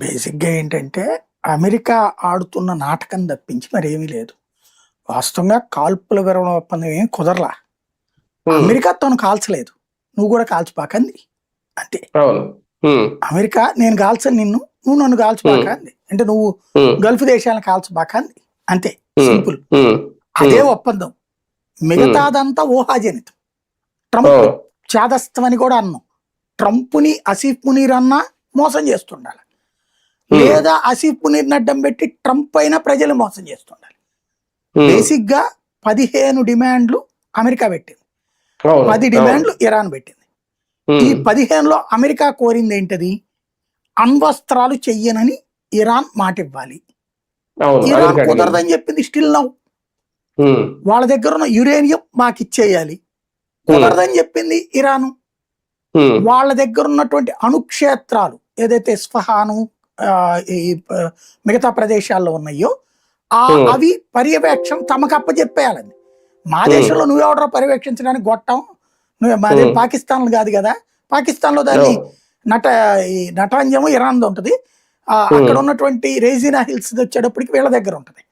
బేసిక్‌గా ఏంటంటే, అమెరికా ఆడుతున్న నాటకం తప్పించి మరేమీ లేదు. వాస్తవంగా కాల్పుల విరమణ ఒప్పందం ఏం కుదరలా. హ్మ్. అమెరికా తను కాల్చలేదు. నువ్వు కూడా కాల్చబాక అంది. అంతే. అవును. హ్మ్. అమెరికా నేను కాల్చను నిన్ను, నువ్వు నన్ను కాల్చబాక హ్మ్. అంది. అంటే నువ్వు హ్మ్. గల్ఫ్ దేశాలను కాల్చబాక అంది. అంతే. హ్మ్. సింపుల్. హ్మ్. అదే హ్మ్. ఒప్పందం. హ్మ్. మిగతాదంతా ఊహాజనితం. ట్రంప్ ఓహ్! చాదస్తం అని కూడా అన్నాం. ట్రంప్‌ని ఆసిఫ్ మునీర్ అన్నా మోసం చేస్తుండాలి. హ్మ్. లేదా ఆసిఫ్ మునీర్‌ని అడ్డం పెట్టి ట్రంప్ అయినా ప్రజలు మోసం చేస్తుండాలి. హ్మ్. బేసిక్‌గా 15 డిమాండ్‌లు అమెరికా పెట్టింది. అవును. 10 అవును. డిమాండ్‌లు ఇరాన్ పెట్టింది. ఈ హ్మ్. 15లో అమెరికా కోరిందేంటది? అణ్వస్త్రాలు చెయ్యనని ఇరాన్ మాటివ్వాలి. అవును. ఇరాన్ అమెరికా అడిగింది. కుదరదని చెప్పింది స్టిల్ నౌ. హ్మ్. వాళ్ళ దగ్గరున్న యురేనియం మాకిచ్చేయాలి. హ్మ్. కుదరదని చెప్పింది ఇరాను. హ్మ్. వాళ్ళ దగ్గరున్నటువంటి అణుక్షేత్రాలు ఏదైతే ఇస్ఫహాను ఈ మిగతా ప్రదేశాల్లో ఉన్నాయో హ్మ్. అవి పర్యవేక్షణ తమకు అప్పచెప్పేయాలని. మా హ్మ్. దేశంలో నువ్వెవడో పర్యవేక్షించడానికి గొట్టం. మాదేం హ్మ్. పాకిస్తాన్ కాదు కదా! పాకిస్తాన్‌లో దాన్ని అవును. నట ఈ నటాంజము ఇరాన్‌ది ఉంటది. అక్కడ హ్మ్. ఉన్నటువంటి రెజినా హిల్స్ వచ్చేటప్పటికి వీళ్ళ దగ్గర ఉంటది.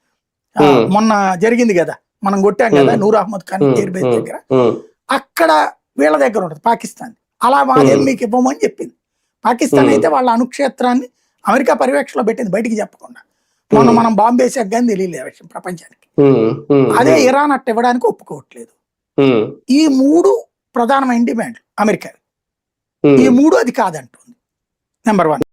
హ్మ్. మొన్న జరిగింది గదా! మనం కొట్టాం గదా! హ్మ్. నూర్ అహ్మద్ ఖాన్ హ్మ్. ఎయిర్ బేస్ హ్మ్. దగ్గర. హ్మ్. అక్కడ వీళ్ళ దగ్గర ఉంటది పాకిస్తాన్. అలా మాదేం హ్మ్. మీకు ఇవ్వమని చెప్పింది. పాకిస్తాన్ హ్మ్. అయితే వాళ్ళ అణుక్షేత్రాన్ని అమెరికా పర్యవేక్షణలో పెట్టింది బయటికి చెప్పకుండా. మొన్న హ్మ్. మనం బాంబ్ వేసాక గాని తెలియలే ఆ విషయం ప్రపంచానికి. హ్మ్. హ్మ్. అదే హ్మ్. ఇరాన్ అట్ట ఇవ్వడానికి ఒప్పుకోవట్లేదు. హ్మ్. ఈ 3 ప్రధానమైన డిమాండ్‌లు అమెరికావి. ఈ హ్మ్. 3 అది కాదంటుంది. నంబర్ 1.